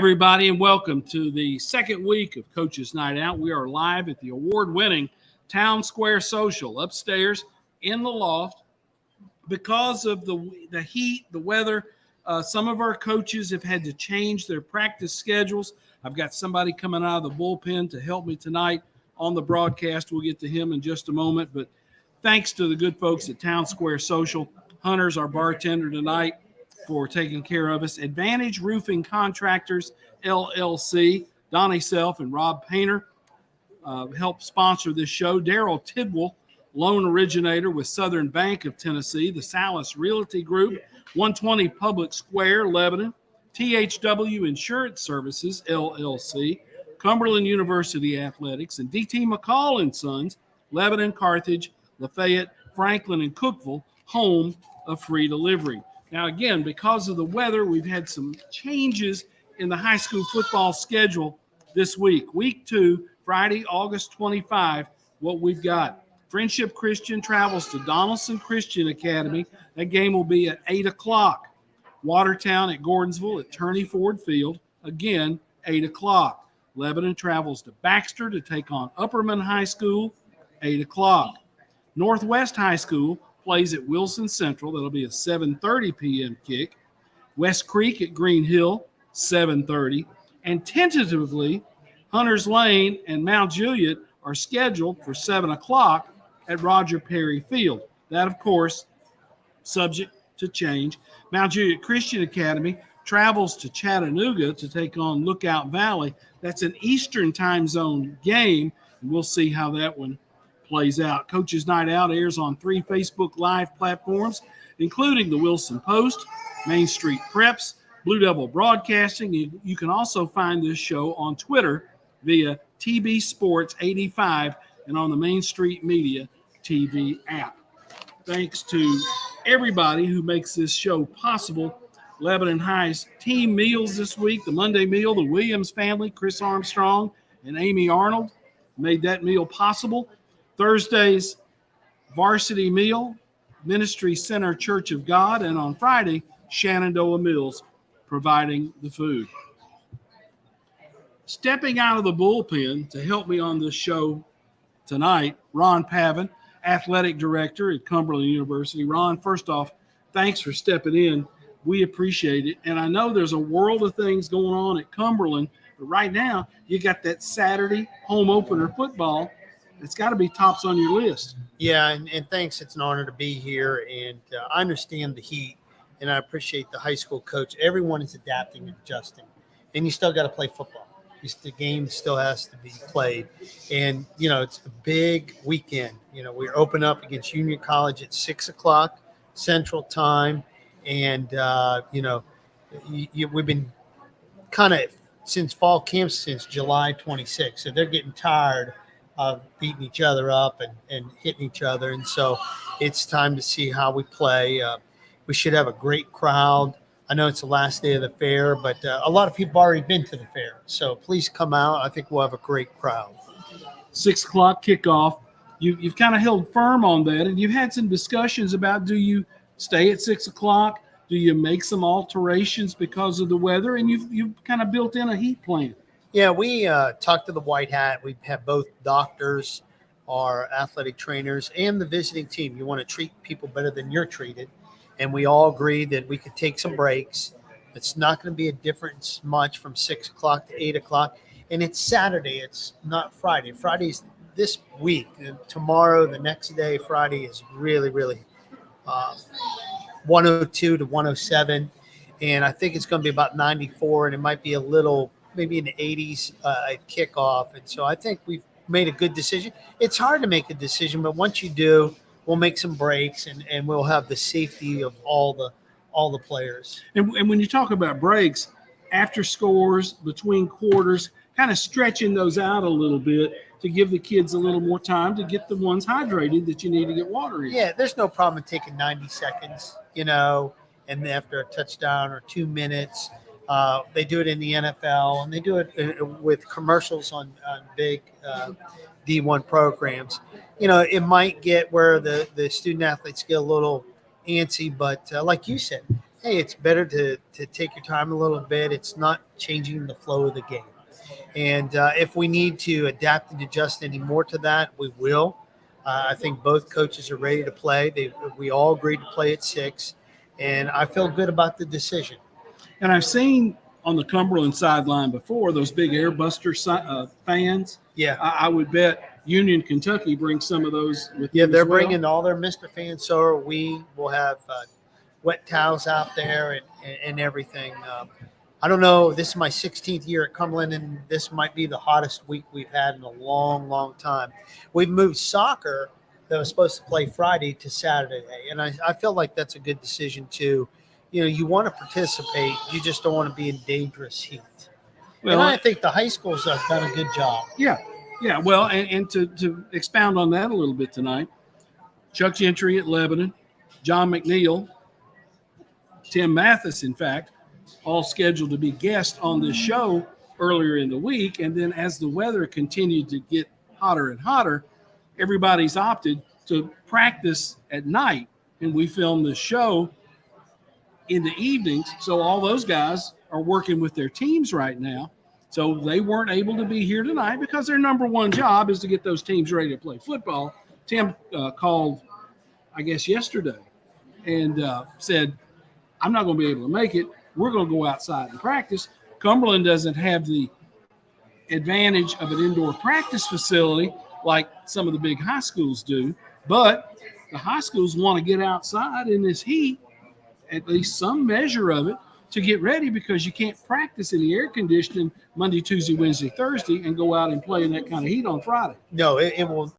everybody, and welcome to the second week of Coach's Night Out. We are live at the award-winning Town Square Social upstairs in the loft. Because of the heat, the weather, some of our coaches have had to change their practice schedules. I've got somebody coming out of the bullpen to help me tonight on the broadcast. We'll get to him in just a moment, but thanks to the good folks at Town Square Social. Hunter's our bartender tonight for taking care of us. Advantage Roofing Contractors, LLC. Donnie Self and Rob Painter help sponsor this show. Daryl Tidwell, loan originator with Southern Bank of Tennessee. The Salas Realty Group, 120 Public Square, Lebanon. THW Insurance Services, LLC. Cumberland University Athletics. And DT McCall and Sons, Lebanon, Carthage, Lafayette, Franklin, and Cookeville, home of free delivery. Now, again, because of the weather, we've had some changes in the high school football schedule this week. Week 2, Friday, August 25, what we've got. Friendship Christian travels to Donaldson Christian Academy. That game will be at 8 o'clock. Watertown at Gordonsville at Turney Ford Field, again, 8 o'clock. Lebanon travels to Baxter to take on Upperman High School, 8 o'clock. Northwest High School plays at Wilson Central. That'll be a 7:30 p.m. kick. West Creek at Green Hill, 7:30. And tentatively, Hunters Lane and Mount Juliet are scheduled for 7 o'clock at Roger Perry Field. That, of course, subject to change. Mount Juliet Christian Academy travels to Chattanooga to take on Lookout Valley. That's an Eastern time zone game, and we'll see how that one plays out. Coach's Night Out airs on 3 Facebook Live platforms, including the Wilson Post, Main Street Preps, Blue Devil Broadcasting. You can also find this show on Twitter via TB Sports 85 and on the Main Street Media TV app. Thanks to everybody who makes this show possible. Lebanon High's team meals this week, the Monday meal, the Williams family, Chris Armstrong and Amy Arnold made that meal possible. Thursday's varsity meal, Ministry Center Church of God, and on Friday, Shenandoah Mills providing the food. Stepping out of the bullpen to help me on this show tonight, Ron Pavin, athletic director at Cumberland University. Ron, first off, thanks for stepping in. We appreciate it. And I know there's a world of things going on at Cumberland, but right now you got that Saturday home opener football. It's got to be tops on your list. Yeah, and thanks. It's an honor to be here, and I understand the heat, and I appreciate the high school coach. Everyone is adapting and adjusting, and you still got to play football. The game still has to be played, and, it's a big weekend. We're open up against Union College at 6 o'clock Central Time, and, we've been kind of since fall camp since July 26th, so they're getting tired of beating each other up and hitting each other. And so it's time to see how we play. We should have a great crowd. I know it's the last day of the fair, but a lot of people have already been to the fair. So please come out. I think we'll have a great crowd. 6 o'clock kickoff. You've kind of held firm on that, and you've had some discussions about, do you stay at 6 o'clock? Do you make some alterations because of the weather? And you've kind of built in a heat plan. Yeah, we talked to the White Hat. We have both doctors, our athletic trainers, and the visiting team. You want to treat people better than you're treated. And we all agreed that we could take some breaks. It's not going to be a difference much from 6 o'clock to 8 o'clock. And it's Saturday. It's not Friday. Friday's this week. And tomorrow, the next day, Friday is really, really 102 to 107. And I think it's going to be about 94, and it might be a little – maybe in the 80s kickoff. And so I think we've made a good decision. It's hard to make a decision, but once you do, we'll make some breaks and we'll have the safety of all the players. And when you talk about breaks, after scores, between quarters, kind of stretching those out a little bit to give the kids a little more time to get the ones hydrated that you need to get water in. Yeah, there's no problem in taking 90 seconds, and after a touchdown or 2 minutes. They do it in the NFL, and they do it with commercials on big D1 programs. It might get where the student athletes get a little antsy, but like you said, hey, it's better to take your time a little bit. It's not changing the flow of the game. And if we need to adapt and adjust any more to that, we will. I think both coaches are ready to play. We all agreed to play at 6, and I feel good about the decision. And I've seen on the Cumberland sideline before those big Airbuster fans. Yeah. I would bet Union, Kentucky brings some of those with Yeah, them they're as well. bringing all their Mr. Fans. So are we. We'll have wet towels out there and everything. I don't know. This is my 16th year at Cumberland, and this might be the hottest week we've had in a long, long time. We've moved soccer that was supposed to play Friday to Saturday, and I feel like that's a good decision too. You want to participate, you just don't want to be in dangerous heat. Well, and I think the high schools have done a good job. Yeah. Well, and to expound on that a little bit tonight, Chuck Gentry at Lebanon, John McNeil, Tim Mathis, in fact, all scheduled to be guests on this show earlier in the week. And then as the weather continued to get hotter and hotter, everybody's opted to practice at night. And we filmed the show in the evenings. So all those guys are working with their teams right now. So they weren't able to be here tonight because their number one job is to get those teams ready to play football. Tim called, I guess, yesterday and said, I'm not going to be able to make it. We're going to go outside and practice. Cumberland doesn't have the advantage of an indoor practice facility like some of the big high schools do, but the high schools want to get outside in this heat, at least some measure of it, to get ready because you can't practice in the air conditioning Monday, Tuesday, Wednesday, Thursday and go out and play in that kind of heat on Friday. No, it will.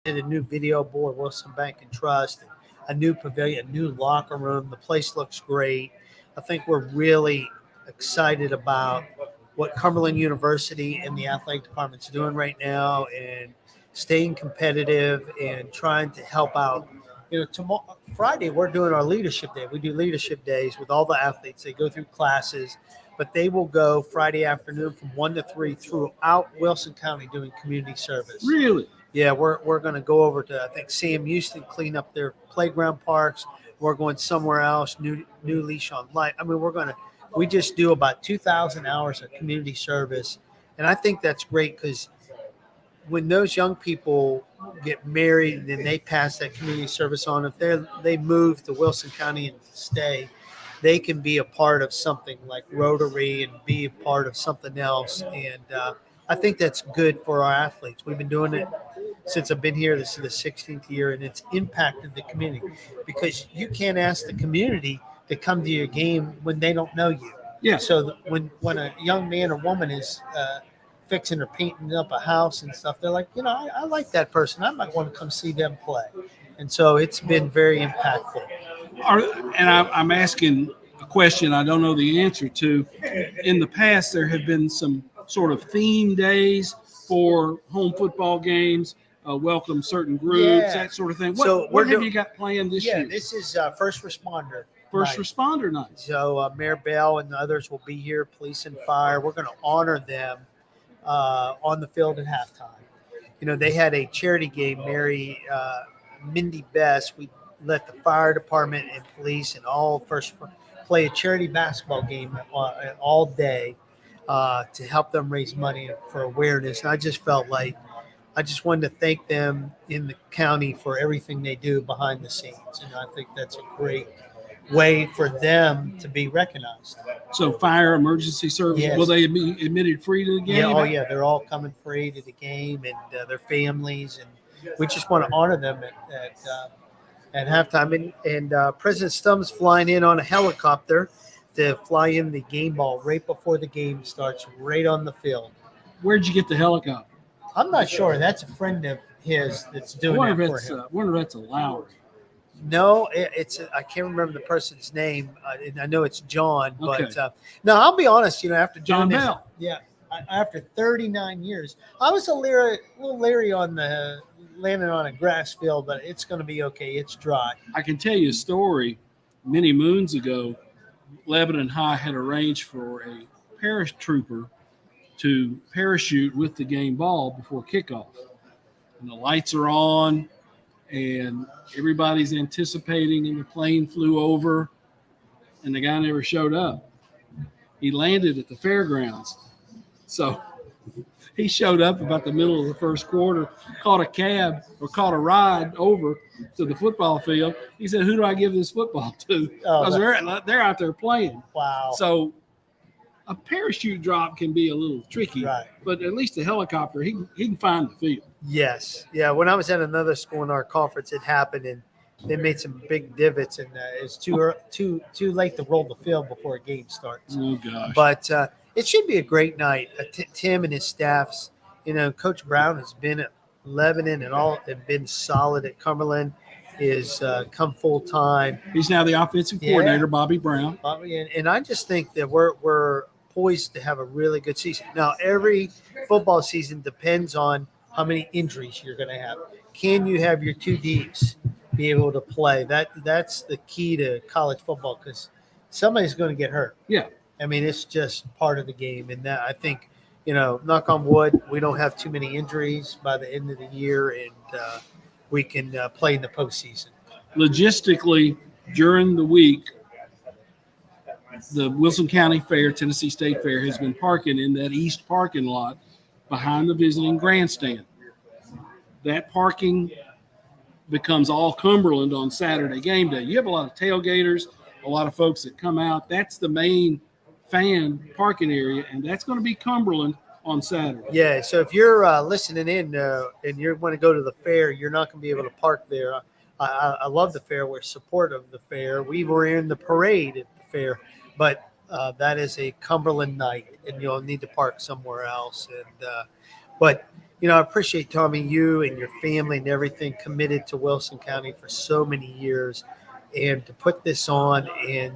Did a new video board, Wilson Bank and Trust, a new pavilion, a new locker room. The place looks great. I think we're really excited about what Cumberland University and the athletic department's doing right now, and staying competitive and trying to help out. Tomorrow, Friday, we're doing our leadership day. We do leadership days with all the athletes. They go through classes, but they will go Friday afternoon from 1 to 3 throughout Wilson County doing community service. Really? Yeah, we're going to go over to, I think, Sam Houston, clean up their playground parks. We're going somewhere else, new leash on life. I mean, we just do about 2,000 hours of community service. And I think that's great because when those young people get married and then they pass that community service on, if they move to Wilson County and stay, they can be a part of something like Rotary and be a part of something else. And I think that's good for our athletes. We've been doing it since I've been here. This is the 16th year, and it's impacted the community because you can't ask the community to come to your game when they don't know you. Yeah. So when a young man or woman is fixing or painting up a house and stuff, they're like, I like that person. I might want to come see them play. And so it's been very impactful. I'm asking a question I don't know the answer to. In the past, there have been some sort of theme days for home football games, welcome certain groups, that sort of thing. What have you got planned this year? Yeah, this is first responder. Responder night. So Mayor Bell and others will be here, police and fire. We're going to honor them on the field at halftime. They had a charity game, Mindy Best. We let the fire department and police and all first play a charity basketball game all day to help them raise money for awareness. And I just felt like I just wanted to thank them in the county for everything they do behind the scenes. And I think that's a great way for them to be recognized. So fire emergency service, yes. Will they be admitted free to the game? Yeah, they're all coming free to the game, and their families, and we just want to honor them at halftime. And President Stumm's flying in on a helicopter to fly in the game ball right before the game starts, right on the field. Where'd you get the helicopter? I'm not sure. That's a friend of his that's doing that for him. I wonder if that's a Lowry. No, I can't remember the person's name. And I know it's John, Okay. but no, I'll be honest. After John doing this, Bell. yeah, after 39 years, I was a little leery on the landing on a grass field, but it's going to be okay. It's dry. I can tell you a story. Many moons ago, Lebanon High had arranged for a paratrooper to parachute with the game ball before kickoff. And the lights are on, and everybody's anticipating, and the plane flew over, and the guy never showed up. He landed at the fairgrounds. So he showed up about the middle of the first quarter, caught a ride over to the football field. He said, "Who do I give this football to?" Because they're out there playing. Wow. So a parachute drop can be a little tricky, Right. but at least a helicopter, he can find the field. Yes. Yeah. When I was at another school in our conference, it happened, and they made some big divots, and it's too late to roll the field before a game starts. Oh, gosh. But it should be a great night. Tim and his staffs, Coach Brown has been at Lebanon and been solid at Cumberland. Is come full time. He's now the offensive coordinator, Bobby Brown. And I just think that we're poised to have a really good season. Now, every football season depends on how many injuries you're going to have. Can you have your two Ds be able to play? That's the key to college football, because somebody's going to get hurt. Yeah. I mean, it's just part of the game. And that, I think, knock on wood, we don't have too many injuries by the end of the year, and we can play in the postseason. Logistically, during the week, the Wilson County Fair, Tennessee State Fair, has been parking in that east parking lot behind the visiting grandstand. That parking becomes all Cumberland on Saturday game day. You have a lot of tailgaters, a lot of folks that come out. That's the main fan parking area, and that's going to be Cumberland on Saturday. Yeah, so if you're listening in and you want to go to the fair, you're not going to be able to park there. I love the fair. We're supportive of the fair. We were in the parade at the fair, but that is a Cumberland night, and you'll need to park somewhere else. And but I appreciate, Tommy, you and your family and everything, committed to Wilson County for so many years, and to put this on, and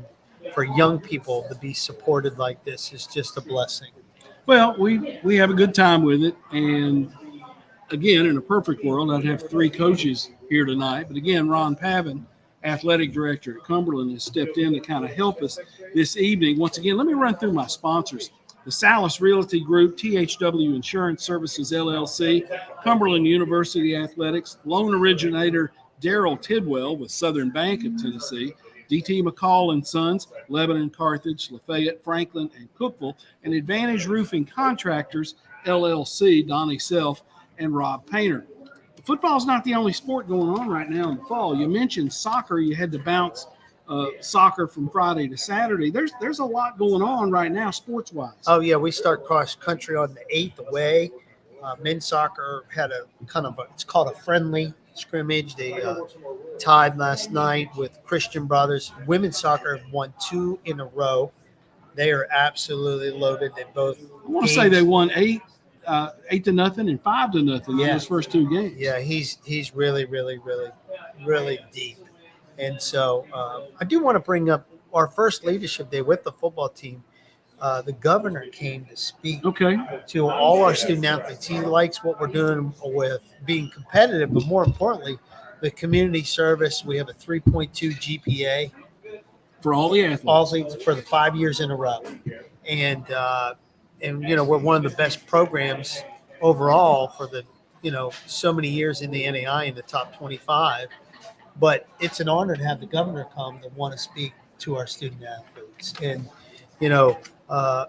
for young people to be supported like this is just a blessing. Well, we have a good time with it, and again, in a perfect world, I'd have three coaches here tonight. But again, Ron Pavin, athletic director at Cumberland, has stepped in to kind of help us this evening. Once again, let me run through my sponsors. The Salas Realty Group, THW Insurance Services, LLC, Cumberland University Athletics, loan originator Daryl Tidwell with Southern Bank of Tennessee, D.T. McCall and Sons, Lebanon, Carthage, Lafayette, Franklin, and Cookville, and Advantage Roofing Contractors, LLC, Donnie Self, and Rob Painter. Football is not the only sport going on right now in the fall. You mentioned soccer. You had to bounce soccer from Friday to Saturday. There's a lot going on right now sports-wise. Oh, yeah, we start cross-country on the 8th away. Men's soccer had it's called a friendly scrimmage. They tied last night with Christian Brothers. Women's soccer have won 2 in a row. They are absolutely loaded. They both. I want to say they won 8-0 and 5-0 in those first 2 games. Yeah, he's really, really, really, really deep. And so I do want to bring up our first leadership day with the football team. The governor came to speak to all our student athletes. He likes what we're doing with being competitive, but more importantly, the community service. We have a 3.2 GPA for all the athletes for the 5 years in a row, and we're one of the best programs overall for the so many years in the NAI in the top 25. But it's an honor to have the governor come to want to speak to our student athletes, and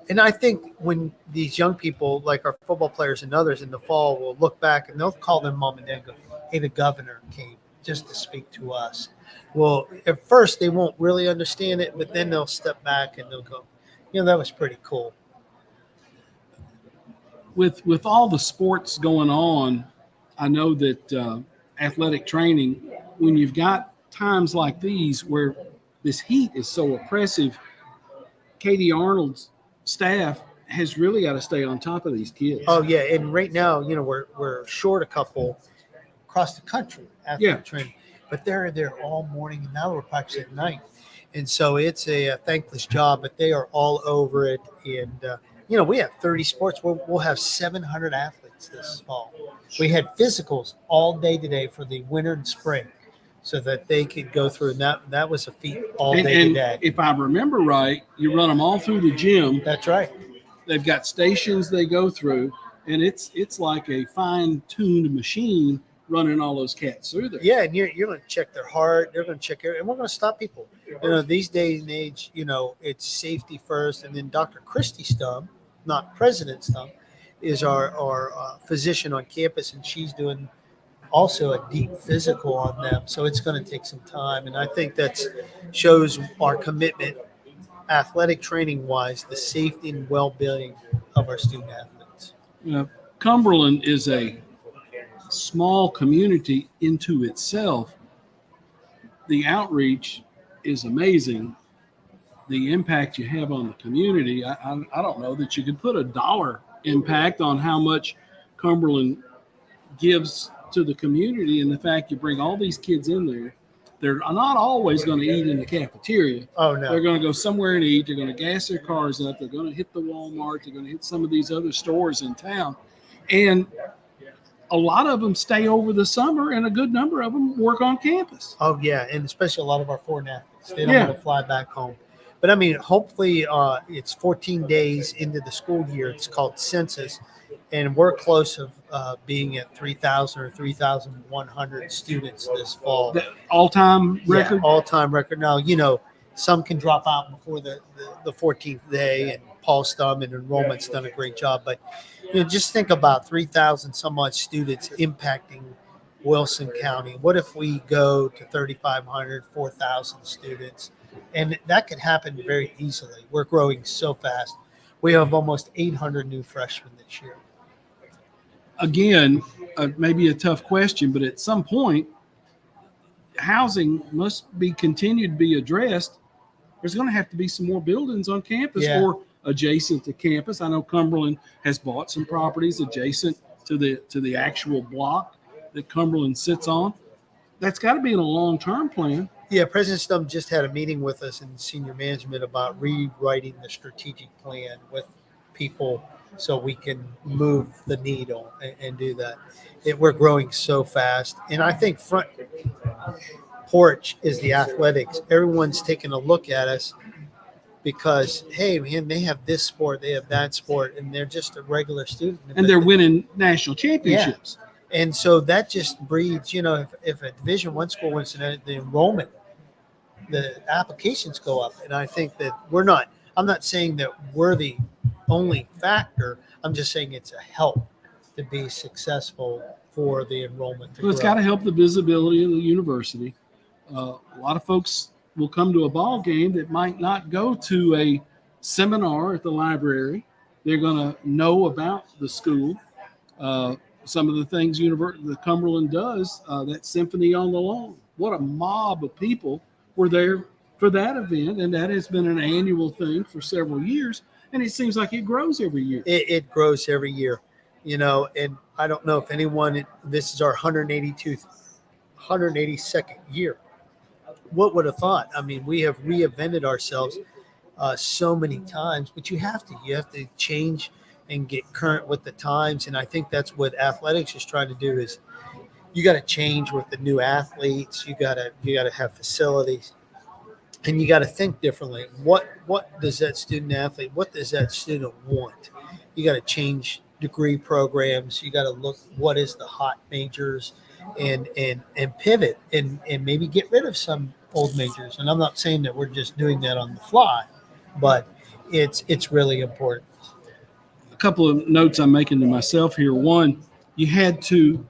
and I think when these young people, like our football players and others in the fall, will look back and they'll call their mom and dad and go, "Hey, the governor came just to speak to us." Well, at first they won't really understand it, but then they'll step back and they'll go, that was pretty cool. With all the sports going on, I know that athletic training, when you've got times like these where this heat is so oppressive, Katie Arnold's staff has really got to stay on top of these kids. Oh yeah, and right now, we're short a couple across the country athletic training, but they're there all morning, and now we're practicing at night, and so it's a thankless job. But they are all over it, and we have 30 sports. We'll have 700 athletes athletes this fall. We had physicals all day today for the winter and spring so that they could go through. And that was a feat all And, day and today. if I remember right, you run them all through the gym. That's right. They've got stations they go through, and it's like a fine-tuned machine running all those cats through there. Yeah, and you're going to check their heart. They're going to check everything, and we're going to stop people. These days and age, it's safety first. And then Dr. Christy Stump, not President Stump, is our physician on campus, and she's doing also a deep physical on them. So it's going to take some time, and I think that shows our commitment, athletic training wise, the safety and well-being of our student athletes. Cumberland is a small community into itself. The outreach is amazing. The impact you have on the community, I don't know that you could put a dollar impact on how much Cumberland gives to the community, and the fact you bring all these kids in there. They're not always going to eat in the cafeteria. Oh, no. They're going to go somewhere and eat. They're going to gas their cars up. They're going to hit the Walmart. They're going to hit some of these other stores in town. And a lot of them stay over the summer, and a good number of them work on campus. Oh, yeah, and especially a lot of our foreign athletes. They don't Yeah. want to fly back home. But, I mean, hopefully it's 14 days into the school year. It's called census, and we're close of being at 3,000 or 3,100 students this fall. The all-time record. Yeah, all-time record. Now, some can drop out before the 14th day, and Paul Stum and enrollment's done a great job. But, just think about 3,000 some odd students impacting Wilson County. What if we go to 3,500, 4,000 students? And that could happen very easily. We're growing so fast. We have almost 800 new freshmen this year. Again, maybe a tough question, but at some point, housing must be continued to be addressed. There's going to have to be some more buildings on campus or adjacent to campus. I know Cumberland has bought some properties adjacent to the actual block that Cumberland sits on. That's got to be in a long-term plan. Yeah, President Stump just had a meeting with us in senior management about rewriting the strategic plan with people so we can move the needle and do that. We're growing so fast. And I think front porch is the athletics. Everyone's taking a look at us because, hey, man, they have this sport, they have that sport, and they're just a regular student. And they're winning national championships. Yeah. And so that just breeds, if a Division I school wins the enrollment, the applications go up. And I think that I'm not saying that we're the only factor. I'm just saying it's a help to be successful for the enrollment. Well, it's got to help the visibility of the university. A lot of folks will come to a ball game that might not go to a seminar at the library. They're going to know about the school. Some of the things the Cumberland does, that Symphony on the Lawn. What a mob of people were there for that event, and that has been an annual thing for several years, and it seems like it grows every year. It grows every year, and I don't know if this is our 182nd year. What would have thought? I mean, we have reinvented ourselves so many times, but you have to change and get current with the times. And I think that's what athletics is trying to do is you got to change with the new athletes. You got to have facilities, and you got to think differently. What does that student athlete, what does that student want? You got to change degree programs. You got to look what is the hot majors and pivot and maybe get rid of some old majors. And I'm not saying that we're just doing that on the fly, but it's really important. A couple of notes I'm making to myself here. One, you had to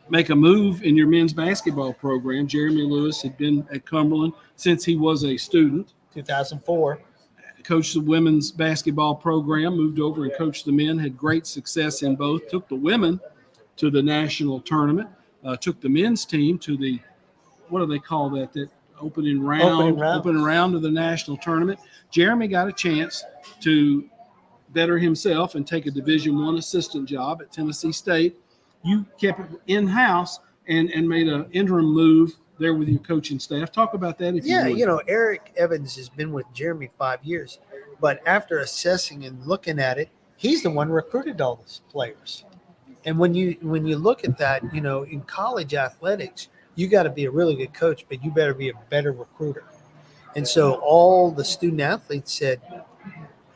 make a move in your men's basketball program. Jeremy Lewis had been at Cumberland since he was a student. 2004. Coached the women's basketball program, moved over and coached the men, had great success in both, took the women to the national tournament, took the men's team to the, what do they call that opening round of the national tournament. Jeremy got a chance to better himself and take a Division I assistant job at Tennessee State. You kept it in-house and made an interim move there with your coaching staff. Talk about that if you would. Eric Evans has been with Jeremy 5 years, but after assessing and looking at it, he's the one recruited all these players. And when you look at that, in college athletics, you got to be a really good coach, but you better be a better recruiter. And so all the student athletes said,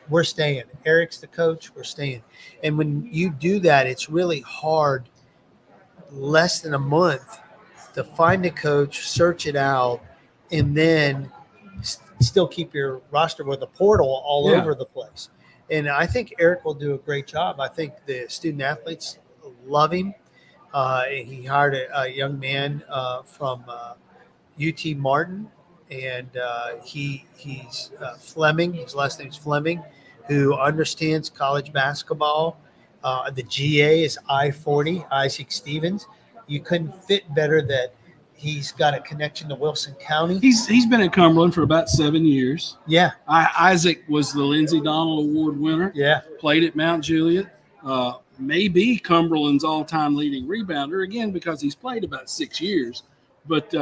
we're staying. Eric's the coach, we're staying. And when you do that, it's really hard, less than a month, to find a coach, search it out, and then still keep your roster with a portal all Yeah. over the place. And I think Eric will do a great job. I think the student athletes love him. He hired a young man from UT Martin, and he's Fleming. His last name's Fleming, who understands college basketball. The GA is I-40, Isaac Stevens. You couldn't fit better that he's got a connection to Wilson County. He's been at Cumberland for about 7 years. Yeah, Isaac was the Lindsey Donald Award winner. yeah. Played at Mount Juliet. Maybe Cumberland's all-time leading rebounder, again, because he's played about 6 years. But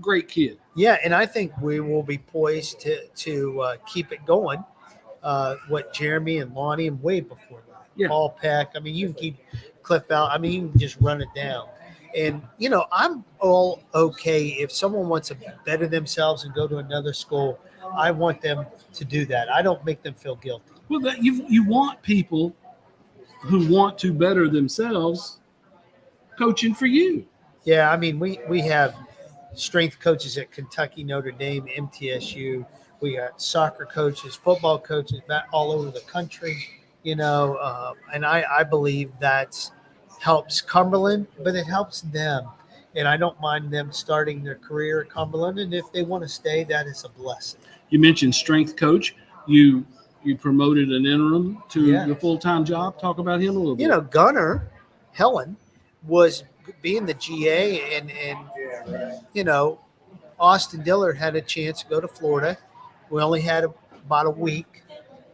great kid. Yeah, and I think we will be poised to keep it going. What Jeremy and Lonnie and way before that. Yeah. Paul Peck. I mean, you can keep Cliff Bell. I mean, you can just run it down. And, I'm all okay if someone wants to better themselves and go to another school. I want them to do that. I don't make them feel guilty. Well, you want people who want to better themselves coaching for you. Yeah, I mean, we have strength coaches at Kentucky, Notre Dame, MTSU. We got soccer coaches, football coaches, all over the country, and I believe that helps Cumberland, but it helps them. And I don't mind them starting their career at Cumberland. And if they want to stay, that is a blessing. You mentioned strength coach. You promoted an interim to Yeah. the full-time job. Talk about him a little bit. Gunnar Helen was being the GA, and Austin Dillard had a chance to go to Florida. We only had about a week,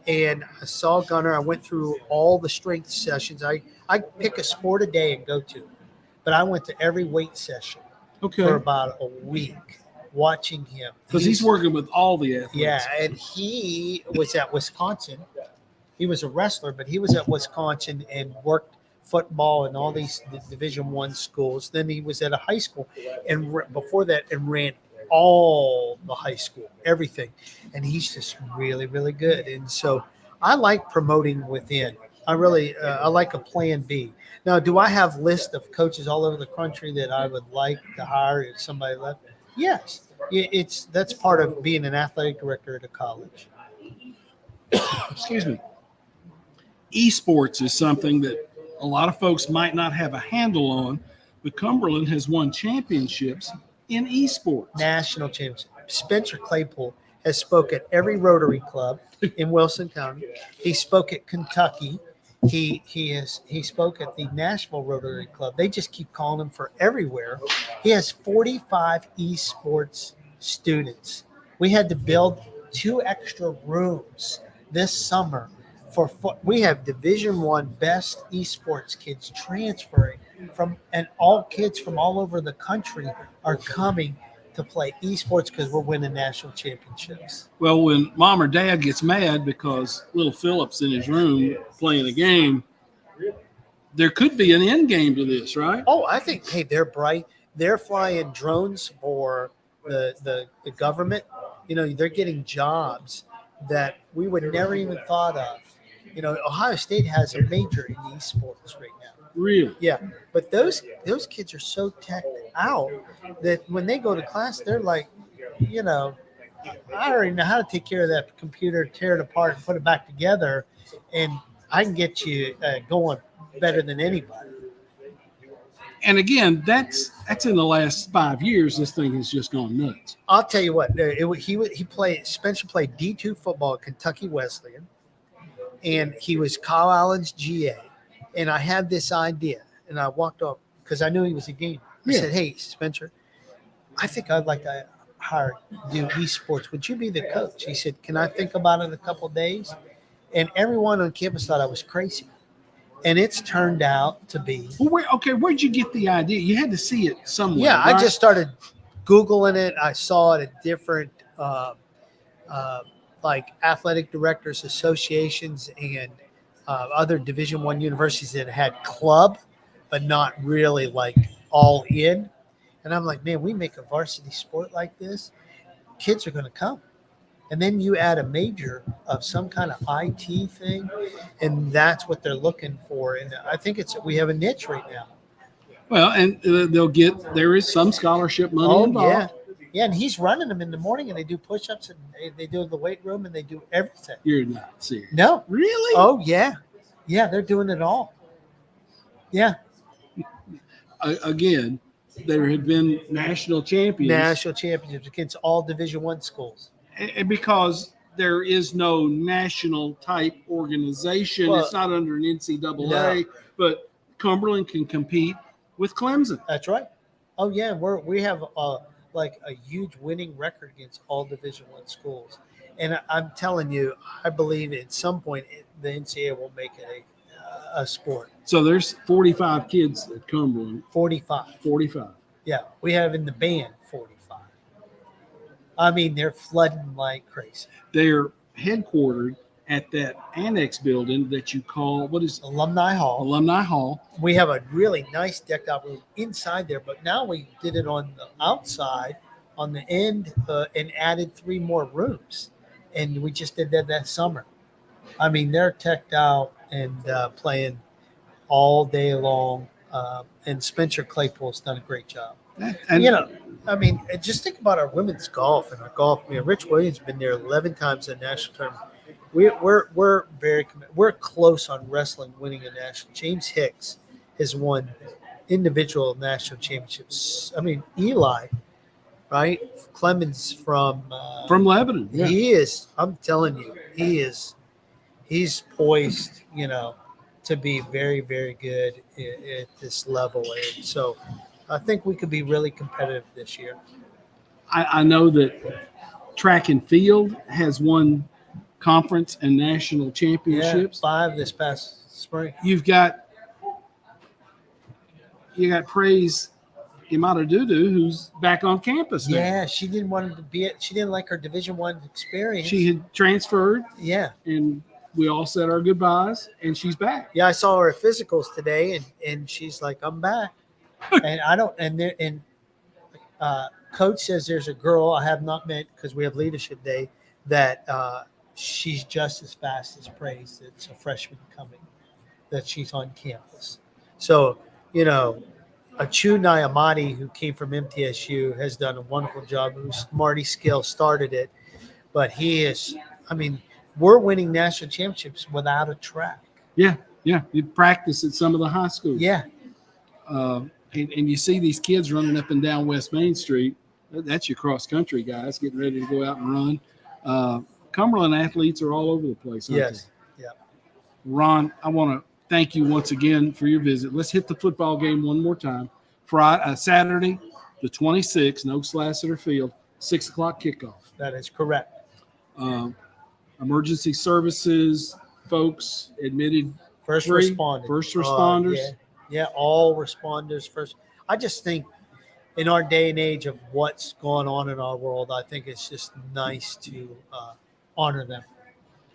and I saw Gunnar. I went through all the strength sessions. I pick a sport a day and go to, but I went to every weight session Okay. for about a week watching him. Because he's working with all the athletes. Yeah, and he was at Wisconsin. He was a wrestler, but he was at Wisconsin and worked football in all these Division I schools. Then he was at a high school, and before that, and ran all the high school, everything. And he's just really, really good. And so I like promoting within. I like a plan B. Now, do I have list of coaches all over the country that I would like to hire if somebody left? Yes. That's part of being an athletic director at a college. Excuse me. Esports is something that a lot of folks might not have a handle on, but Cumberland has won championships in esports. National championship. Spencer Claypool has spoke at every Rotary Club in Wilson County. He spoke at Kentucky. He spoke at the Nashville Rotary Club. They just keep calling him for everywhere. He has 45 esports students. We had to build 2 extra rooms this summer we have Division I best esports kids transferring from, and all kids from all over the country are coming to play esports because we're winning national championships. Well, when mom or dad gets mad because little Philip's in his room playing a game, there could be an end game to this, right? Oh, I think, hey, they're bright. They're flying drones for the government. They're getting jobs that we would never even thought of. Ohio State has a major in esports right now. Really? Yeah, but those kids are so teched out that when they go to class, they're like, I already know how to take care of that computer, tear it apart, and put it back together, and I can get you going better than anybody. And again, that's in the last 5 years. This thing has just gone nuts. I'll tell you what. Spencer played D2 football at Kentucky Wesleyan, and he was Kyle Allen's GA. And I had this idea, and I walked up because I knew he was a gamer. I said, "Hey, Spencer, I think I'd like to do esports. Would you be the coach?" He said, "Can I think about it in a couple of days?" And everyone on campus thought I was crazy. And it's turned out to be. Well, where'd you get the idea? You had to see it somewhere. Yeah, right? I just started Googling it. I saw it at different like athletic directors associations and other Division I universities that had club but not really like all in. And I'm like, man, we make a varsity sport like this, kids are going to come. And then you add a major of some kind of IT thing, and that's what they're looking for. And I think we have a niche right now. Well, and there is some scholarship money Oh involved. yeah, and he's running them in the morning, and they do push-ups, and they do the weight room, and they do everything. You're not serious. No, Really? oh yeah, they're doing it all. Yeah, Again, there had been national champions. national championships against all Division I schools. And because there is no national type organization, Well, it's not under an NCAA, but Cumberland can compete with Clemson. That's right. Oh yeah, we have like a huge winning record against all Division I schools, and I'm telling you, I believe at some point the NCAA will make it a sport. So there's 45 kids at Cumberland. 45. 45. Yeah, we have in the band 45. I mean, they're flooding like crazy. They're headquartered at that annex building that you call, what is Alumni Hall. Alumni Hall. We have a really nice decked out room inside there, but now we did it on the outside, on the end, and added 3 more rooms. And we just did that summer. I mean, they're teched out and playing all day long. And Spencer Claypool's done a great job. And You know, I mean, just think about our women's golf and our golf. I mean, Rich Williams has been there 11 times in the national tournament. We're very committed. We're close on wrestling winning a national. James Hicks has won individual national championships. I mean, Eli, right? Clemens from Lebanon. Yeah. he is. I'm telling you, he's poised. To be very, very good at this level, and so I think we could be really competitive this year. I know that track and field has won conference and national Yeah, championships. 5 this past spring. You got Praise Imada Dudu, who's back on campus now. Yeah, she didn't want to be it. She didn't like her Division I experience. She had transferred, yeah. and we all said our goodbyes, and she's back. Yeah, I saw her at physicals today, and she's like, "I'm back," and I don't. And coach says there's a girl I have not met because we have leadership day that she's just as fast as Praise. It's a freshman coming that she's on campus. So Achu Nyamati, who came from MTSU, has done a wonderful job. Marty Skill started it, but he is. I mean, we're winning national championships without a track. Yeah. You practice at some of the high schools. Yeah. And you see these kids running up and down West Main Street. That's your cross country guys getting ready to go out and run. Cumberland athletes are all over the place. Aren't Yes. they? Yeah. Ron, I want to thank you once again for your visit. Let's hit the football game one more time. Saturday, the 26th, in Oaks Lassiter Field, 6:00 kickoff. That is correct. Emergency services folks admitted. First Free, responders. first responders. Yeah, all responders first. I just think in our day and age of what's going on in our world, I think it's just nice to honor them.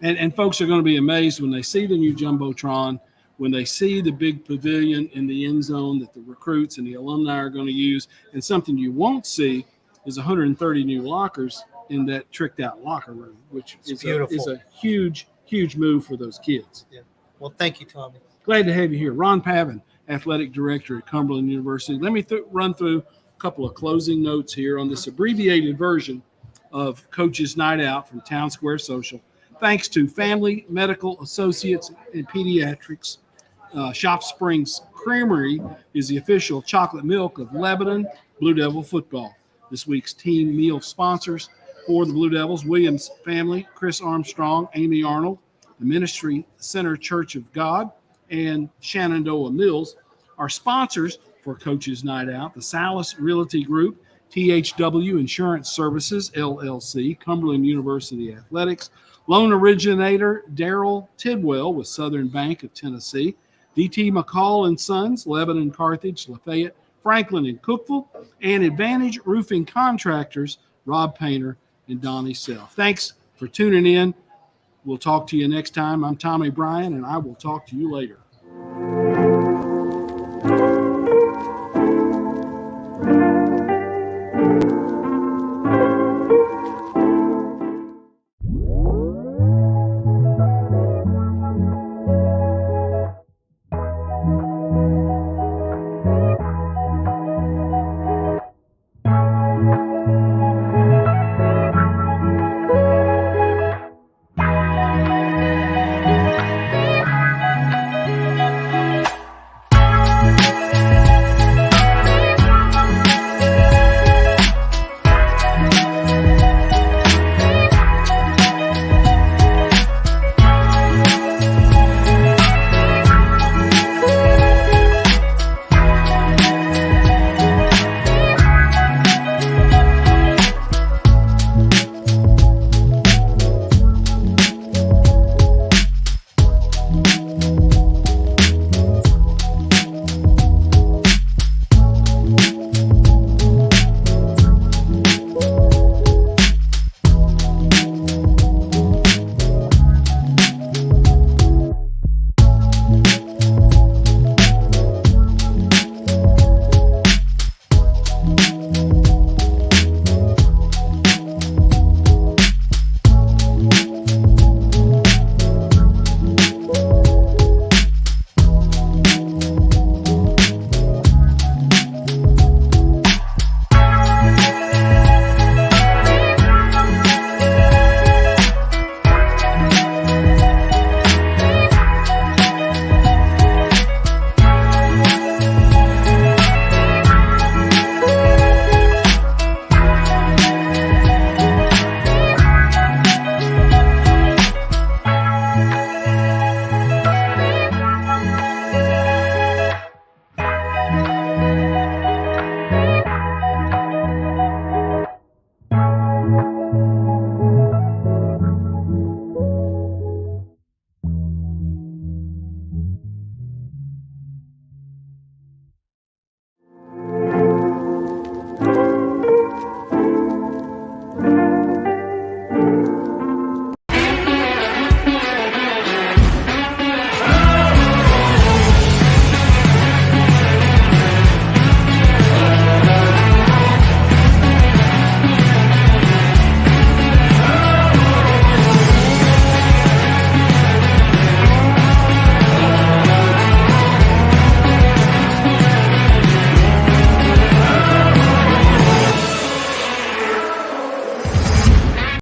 And folks are going to be amazed when they see the new Jumbotron, when they see the big pavilion in the end zone that the recruits and the alumni are going to use. And something you won't see is 130 new lockers in that tricked out locker room, which is a huge, huge move for those kids. Yeah. Well, thank you, Tommy. Glad to have you here. Ron Pavin, athletic director at Cumberland University. Let me run through a couple of closing notes here on this abbreviated version of Coach's Night Out from Town Square Social. Thanks to Family Medical Associates and Pediatrics. Shop Springs Creamery is the official chocolate milk of Lebanon Blue Devil football. This week's team meal sponsors for the Blue Devils: Williams family, Chris Armstrong, Amy Arnold, the Ministry Center Church of God, and Shenandoah Mills. Our sponsors for Coach's Night Out: the Salas Realty Group, THW Insurance Services, LLC, Cumberland University Athletics, loan originator Daryl Tidwell with Southern Bank of Tennessee, DT McCall and Sons, Lebanon, Carthage, Lafayette, Franklin, and Cookville, and Advantage Roofing Contractors, Rob Painter and Donnie Self. Thanks for tuning in. We'll talk to you next time. I'm Tommy Bryan, and I will talk to you later.